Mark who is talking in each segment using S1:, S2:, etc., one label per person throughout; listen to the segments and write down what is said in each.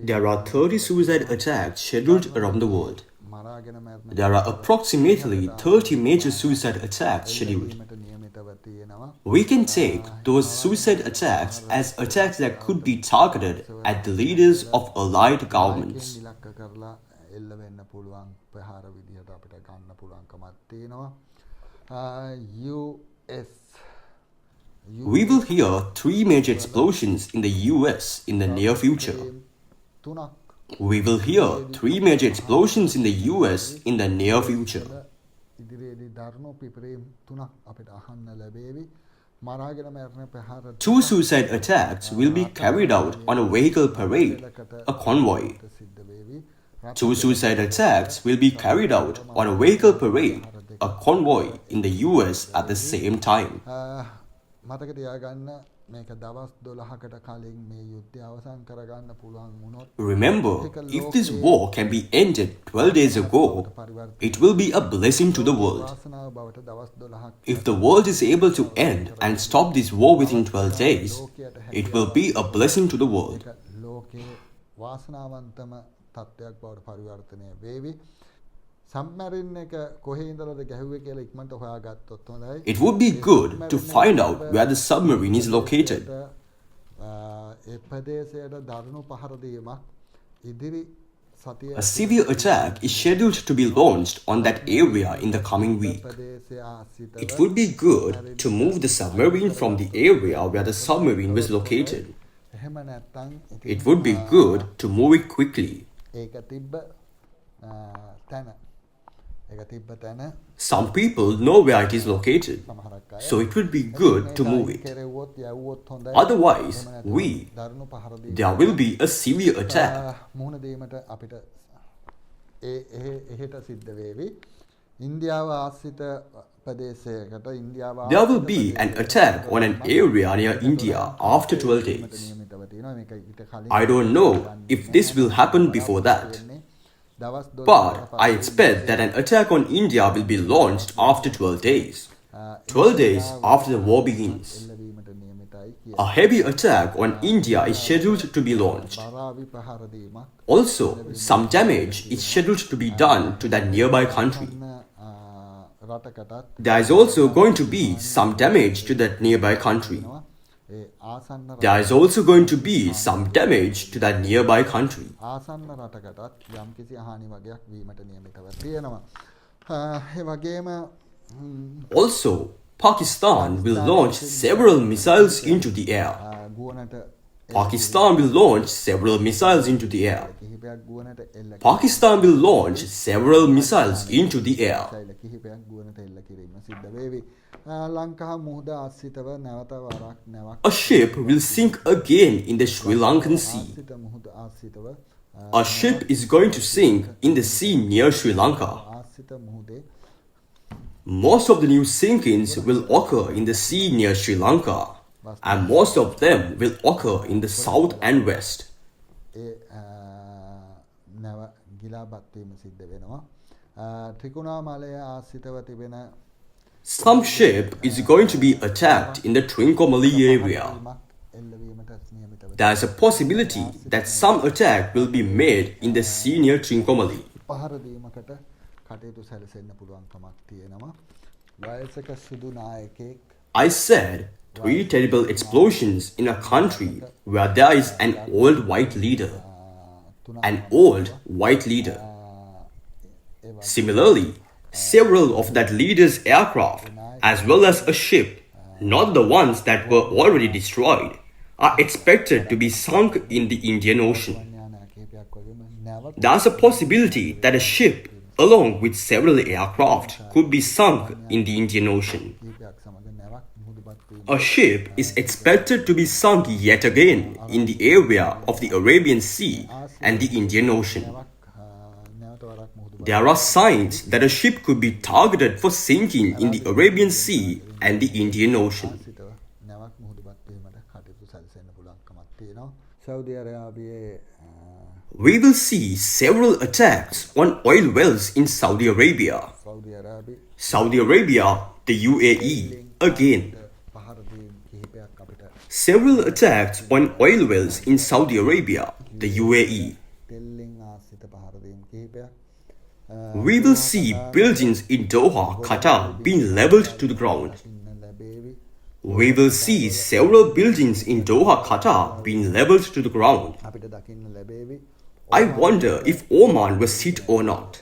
S1: There are 30 suicide attacks scheduled around the world. There are approximately 30 major suicide attacks scheduled. We can take those suicide attacks as attacks that could be targeted at the leaders of allied governments. We will hear 3 major explosions in the US in the near future. We will hear 3 major explosions in the US in the near future. 2 suicide attacks will be carried out on a vehicle parade, a convoy. 2 suicide attacks will be carried out on a vehicle parade, a convoy in the US at the same time. Remember, if this war can be ended 12 days ago, it will be a blessing to the world. If the world is able to end and stop this war within 12 days, it will be a blessing to the world. It would be good to find out where the submarine is located. A severe attack is scheduled to be launched on that area in the coming week. It would be good to move the submarine from the area where the submarine was located. It would be good to move it quickly. Some people know where it is located, so it would be good to move it. Otherwise, there will be a severe attack. There will be an attack on an area near India after 12 days. I don't know if this will happen before that. But I expect that an attack on India will be launched after 12 days. 12 days after the war begins. A heavy attack on India is scheduled to be launched. Also, some damage is scheduled to be done to that nearby country. There is also going to be some damage to that nearby country. There is also going to be some damage to that nearby country. Also, Pakistan will launch several missiles into the air. Pakistan will launch several missiles into the air. Pakistan will launch several missiles into the air. A ship will sink again in the Sri Lankan Sea. A ship is going to sink in the sea near Sri Lanka. Most of the new sinkings will occur in the sea near Sri Lanka, and most of them will occur in the south and west. Some ship is going to be attacked in the Trincomalee area. There is a possibility that some attack will be made in the sea near Trincomalee. I said 3 terrible explosions in a country where there is an old white leader. An old white leader. Similarly, several of that leader's aircraft, as well as a ship, not the ones that were already destroyed, are expected to be sunk in the Indian Ocean. There's a possibility that a ship, along with several aircraft, could be sunk in the Indian Ocean. A ship is expected to be sunk yet again in the area of the Arabian Sea and the Indian Ocean. There are signs that a ship could be targeted for sinking in the Arabian Sea and the Indian Ocean. We will see several attacks on oil wells in Saudi Arabia. Saudi Arabia, the UAE, again. several attacks on oil wells in Saudi Arabia, the UAE. We will see buildings in Doha, Qatar being leveled to the ground. We will see several buildings in Doha, Qatar being leveled to the ground. I wonder if Oman was hit or not.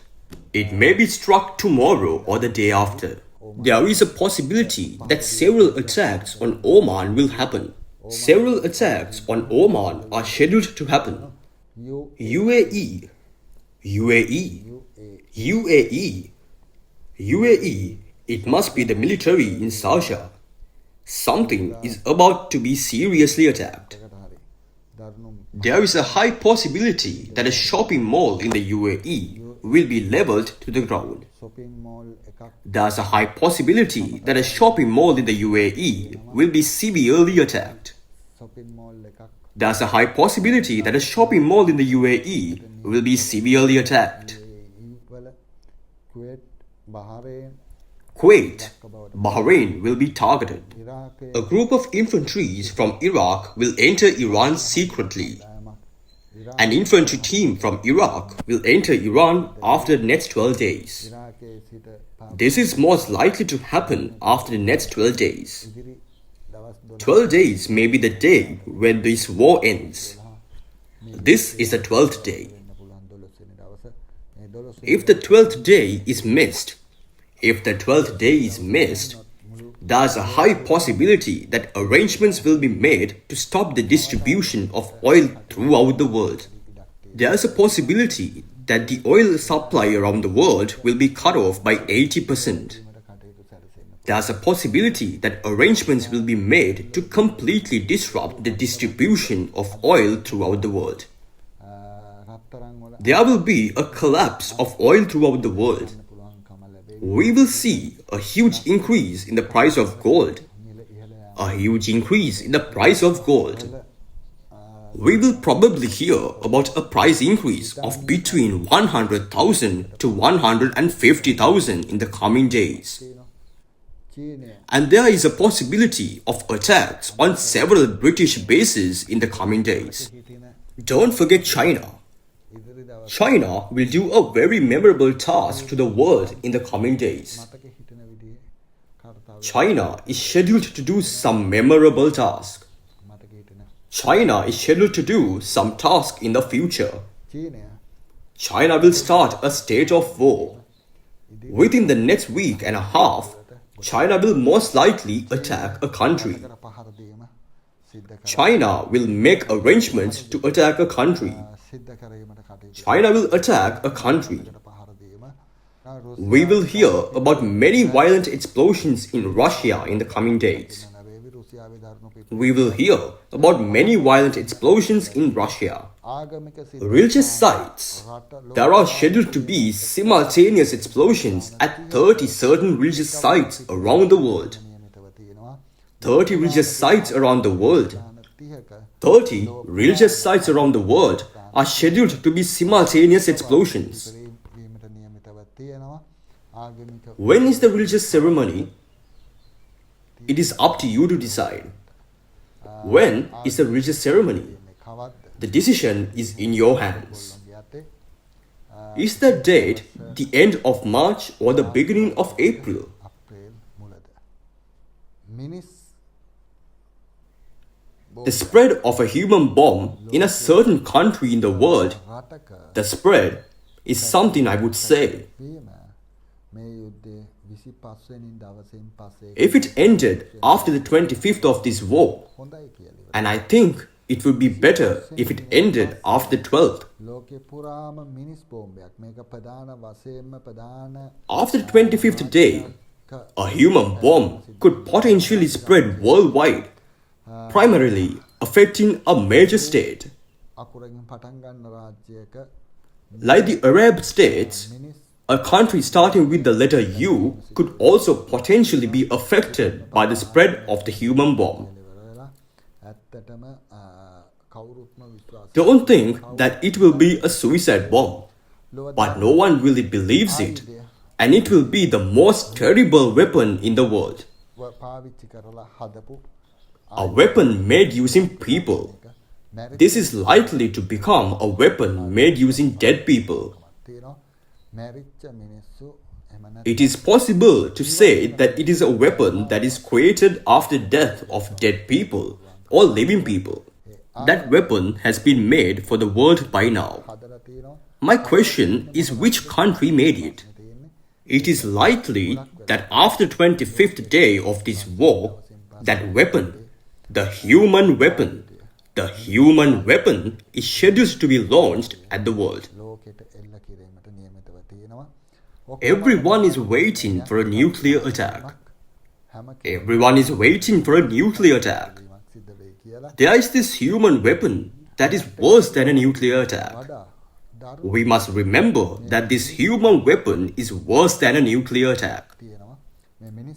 S1: It may be struck tomorrow or the day after. There is a possibility that several attacks on Oman will happen. Several attacks on Oman are scheduled to happen. UAE, UAE, UAE, UAE, it must be the military in Sharjah. Something is about to be seriously attacked. There is a high possibility that a shopping mall in the UAE will be leveled to the ground. There's a high possibility that a shopping mall in the UAE will be severely attacked. There's a high possibility that a shopping mall in the UAE will be severely attacked. Kuwait, Bahrain will be targeted. A group of infantries from Iraq will enter Iran secretly. An infantry team from Iraq will enter Iran after the next 12 days. This is most likely to happen after the next 12 days. 12 days may be the day when this war ends. This is the 12th day. If the 12th day is missed, there's a high possibility that arrangements will be made to stop the distribution of oil throughout the world. There's a possibility that the oil supply around the world will be cut off by 80%. There's a possibility that arrangements will be made to completely disrupt the distribution of oil throughout the world. There will be a collapse of oil throughout the world. We will see a huge increase in the price of gold. A huge increase in the price of gold. We will probably hear about a price increase of between 100,000 to 150,000 in the coming days. And there is a possibility of attacks on several British bases in the coming days. Don't forget China. China will do a very memorable task to the world in the coming days. China is scheduled to do some memorable task. China is scheduled to do some task in the future. China will start a state of war. Within the next week and a half, China will most likely attack a country. China will make arrangements to attack a country. China will attack a country. We will hear about many violent explosions in Russia in the coming days. We will hear about many violent explosions in Russia. Religious sites. There are scheduled to be simultaneous explosions at 30 certain religious sites around the world. 30 religious sites around the world. 30 religious sites around the world are scheduled to be simultaneous explosions. When is the religious ceremony? It is up to you to decide. When is the religious ceremony? The decision is in your hands. Is the date the end of March or the beginning of April? The spread of a human bomb in a certain country in the world, the spread is something I would say. If it ended after the 25th of this war, and I think it would be better if it ended after the 12th. After the 25th day, a human bomb could potentially spread worldwide, primarily affecting a major state. Like the Arab states, a country starting with the letter U could also potentially be affected by the spread of the human bomb. Don't think that it will be a suicide bomb, but no one really believes it, and it will be the most terrible weapon in the world. a weapon made using people. This is likely to become a weapon made using dead people. It is possible to say that it is a weapon that is created after death of dead people or living people. That weapon has been made for the world by now. My question is, which country made it? It is likely that after 25th day of this war, that weapon, the human weapon is scheduled to be launched at the world. Everyone is waiting for a nuclear attack. Everyone is waiting for a nuclear attack. There is this human weapon that is worse than a nuclear attack. We must remember that this human weapon is worse than a nuclear attack.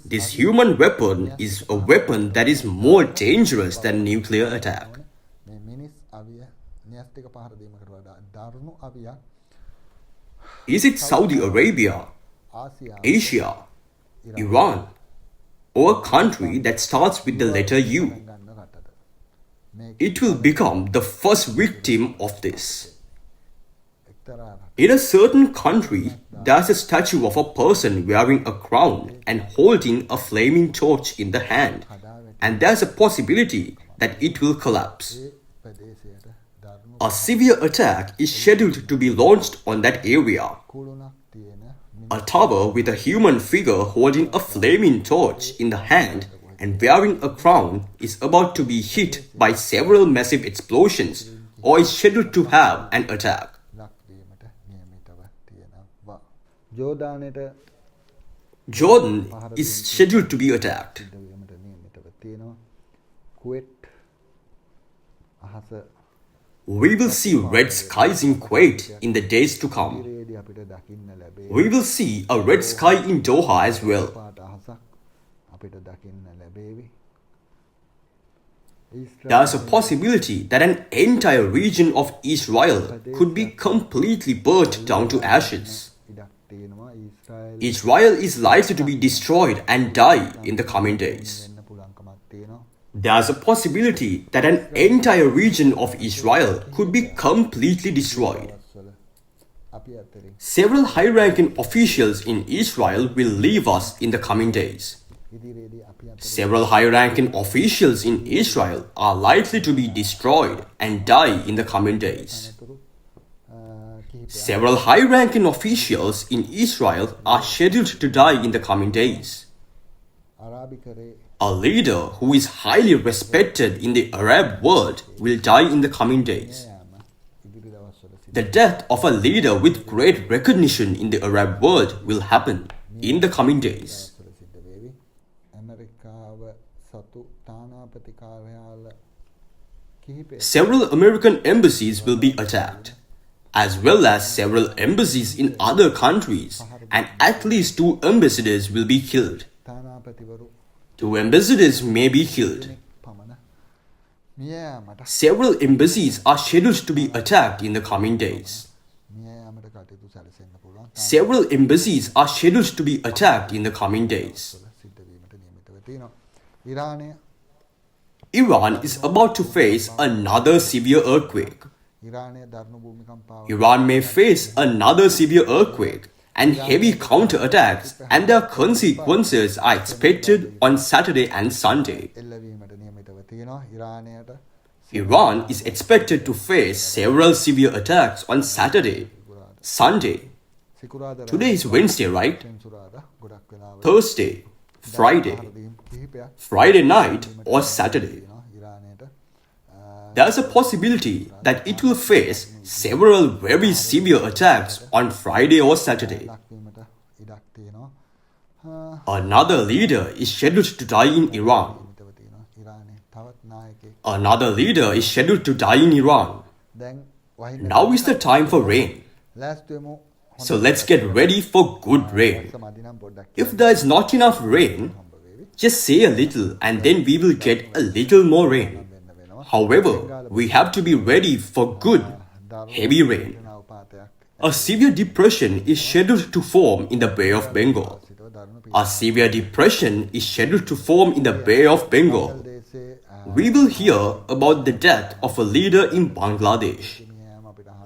S1: This human weapon is a weapon that is more dangerous than a nuclear attack. Is it Saudi Arabia, Asia, Iran, or a country that starts with the letter U? It will become the first victim of this. In a certain country, there's a statue of a person wearing a crown and holding a flaming torch in the hand, and there's a possibility that it will collapse. A severe attack is scheduled to be launched on that area. A tower with a human figure holding a flaming torch in the hand and wearing a crown is about to be hit by several massive explosions or is scheduled to have an attack. Jordan is scheduled to be attacked. We will see red skies in Kuwait in the days to come. We will see a red sky in Doha as well. There is a possibility that an entire region of Israel could be completely burnt down to ashes. Israel is likely to be destroyed and die in the coming days. There is a possibility that an entire region of Israel could be completely destroyed. Several high-ranking officials in Israel will leave us in the coming days. Several high-ranking officials in Israel are likely to be destroyed and die in the coming days. Several high-ranking officials in Israel are scheduled to die in the coming days. A leader who is highly respected in the Arab world will die in the coming days. The death of a leader with great recognition in the Arab world will happen in the coming days. Several American embassies will be attacked, as well as several embassies in other countries, and at least 2 ambassadors will be killed. 2 ambassadors may be killed. Several embassies are scheduled to be attacked in the coming days. Several embassies are scheduled to be attacked in the coming days. Iran is about to face another severe earthquake. Iran may face another severe earthquake and heavy counterattacks, and their consequences are expected on Saturday and Sunday. Iran is expected to face several severe attacks on Saturday, Sunday. Today is Wednesday, right? Thursday, Friday night or Saturday. There's a possibility that it will face several very severe attacks on Friday or Saturday. Another leader is scheduled to die in Iran. Another leader is scheduled to die in Iran. Now is the time for rain. So let's get ready for good rain. If there is not enough rain, just say a little and then we will get a little more rain. However, we have to be ready for good, heavy rain. A severe depression is scheduled to form in the Bay of A severe depression is scheduled to form in the Bay of Bengal. We will hear about the death of a leader in Bangladesh.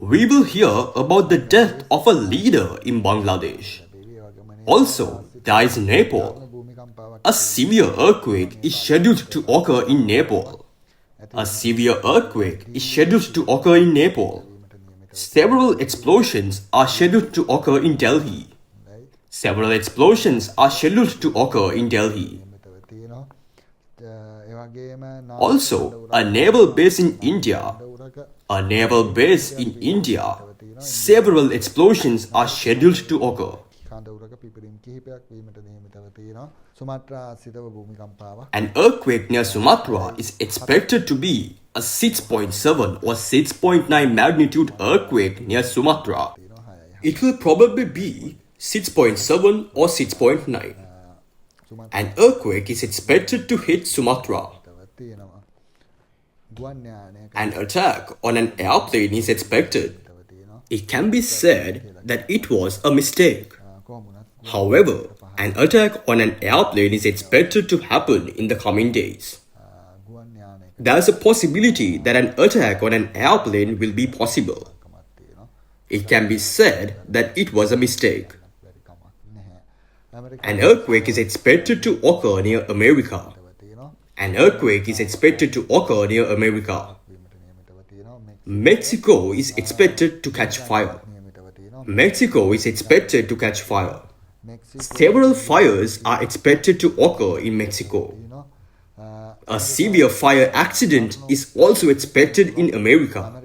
S1: We will hear about the death of a leader in Bangladesh. Also, there is Nepal. A severe earthquake is scheduled to occur in Nepal. A severe earthquake is scheduled to occur in Nepal. Several explosions are scheduled to occur in Delhi. Several explosions are scheduled to occur in Delhi. Also, a naval base in India. A naval base in India. Several explosions are scheduled to occur. An earthquake near Sumatra is expected to be a 6.7 or 6.9 magnitude earthquake near Sumatra. It will probably be 6.7 or 6.9. An earthquake is expected to hit Sumatra. An attack on an airplane is expected. It can be said that it was a mistake. However, an attack on an airplane is expected to happen in the coming days. There is a possibility that an attack on an airplane will be possible. It can be said that it was a mistake. An earthquake is expected to occur near America. An earthquake is expected to occur near America. Mexico is expected to catch fire. Mexico is expected to catch fire. Several fires are expected to occur in Mexico. A severe fire accident is also expected in America.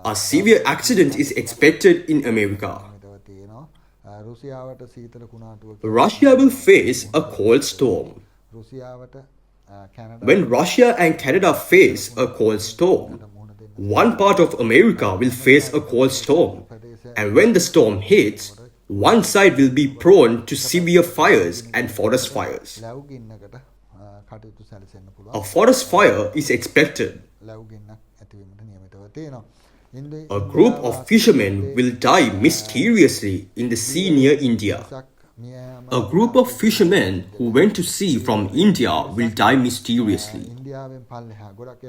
S1: A severe accident is expected in America. Russia will face a cold storm. When Russia and Canada face a cold storm, one part of America will face a cold storm, and when the storm hits, one side will be prone to severe fires and forest fires. A forest fire is expected. A group of fishermen will die mysteriously in the sea near India. A group of fishermen who went to sea from India will die mysteriously.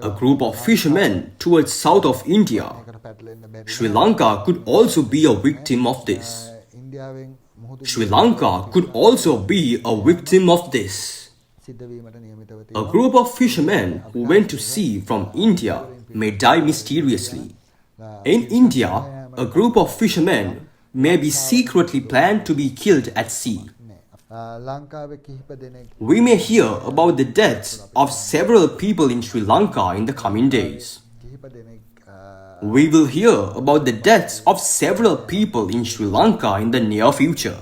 S1: A group of fishermen towards south of India. Sri Lanka could also be a victim of this. Sri Lanka could also be a victim of this. A group of fishermen who went to sea from India may die mysteriously. In India, a group of fishermen may be secretly planned to be killed at sea. We may hear about the deaths of several people in Sri Lanka in the coming days. We will hear about the deaths of several people in Sri Lanka in the near future.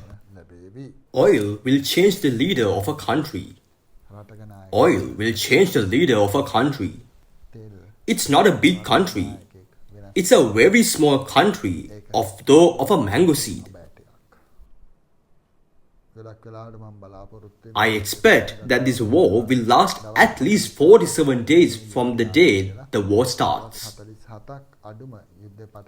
S1: Oil will change the leader of a country. Oil will change the leader of a country. It's not a big country. It's a very small country of a mango seed. I expect that this war will last at least 47 days from the day the war starts.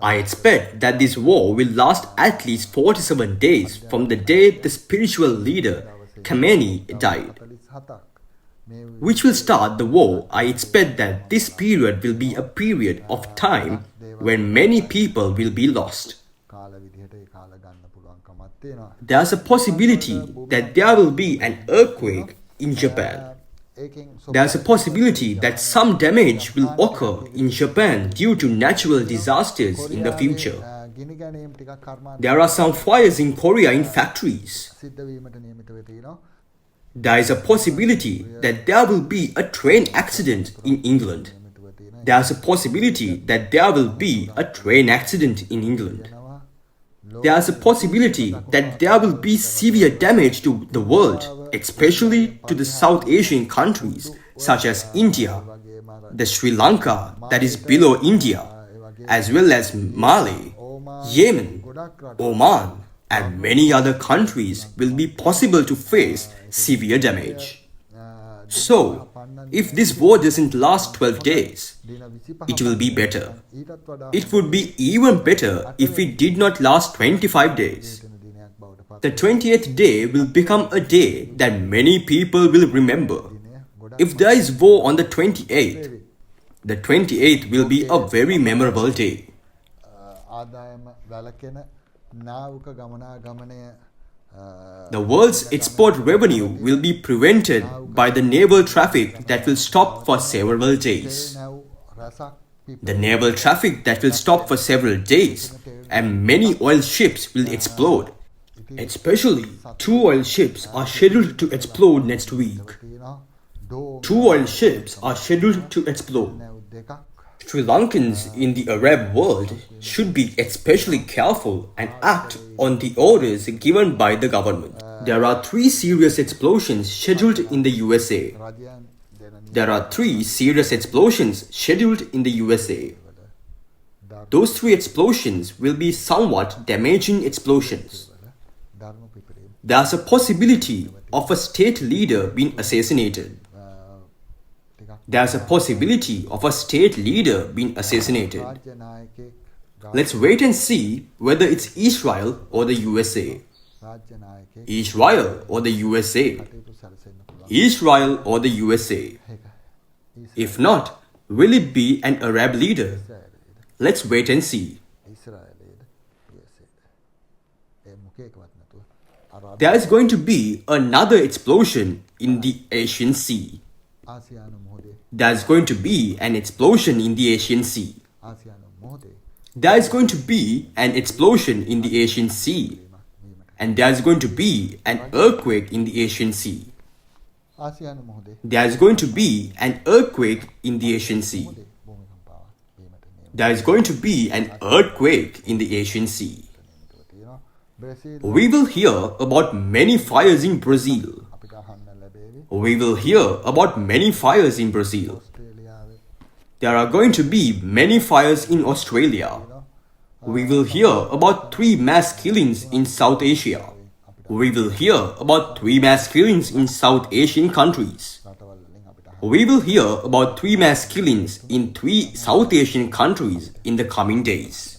S1: I expect that this war will last at least 47 days from the day the spiritual leader Khamenei died. Which will start the war. I expect that this period will be a period of time when many people will be lost. There's a possibility that there will be an earthquake in Japan. There's a possibility that some damage will occur in Japan due to natural disasters in the future. There are some fires in Korea in factories. There is a possibility that there will be a train accident in England. There's a possibility that there will be a train accident in England. There's a possibility that there will be severe damage to the world, especially to the South Asian countries such as India, the Sri Lanka that is below India, as well as Mali, Yemen, Oman, and many other countries will be possible to face severe damage. So, if this war doesn't last 12 days, it will be better. It would be even better if it did not last 25 days. The 20th day will become a day that many people will remember. If there is war on the 28th will be a very memorable day. The world's export revenue will be prevented by the naval traffic that will stop for several days. The naval traffic that will stop for several days, and many oil ships will explode. Especially, 2 oil ships are scheduled to explode next week. 2 oil ships are scheduled to explode. Sri Lankans in the Arab world should be especially careful and act on the orders given by the government. There are 3 serious explosions scheduled in the USA. There are 3 serious explosions scheduled in the USA. Those 3 explosions will be somewhat damaging explosions. There's a possibility of a state leader being assassinated. There's a possibility of a state leader being assassinated. Let's wait and see whether it's Israel or the USA. Israel or the USA. Israel or the USA. If not, will it be an Arab leader? Let's wait and see. There is going to be another explosion in the Asian Sea. There is going to be an explosion in the Asian Sea. There is going to be an explosion in the Asian Sea. And there is going to be an earthquake in the Asian Sea. There is going to be an earthquake in the Asian Sea. There is going to be an earthquake in the Asian Sea. We will hear about many fires in Brazil. We will hear about many fires in Brazil. There are going to be many fires in Australia. We will hear about 3 mass killings in South Asia. We will hear about 3 mass killings in South Asian countries. We will hear about 3 mass killings in 3 South Asian countries in the coming days.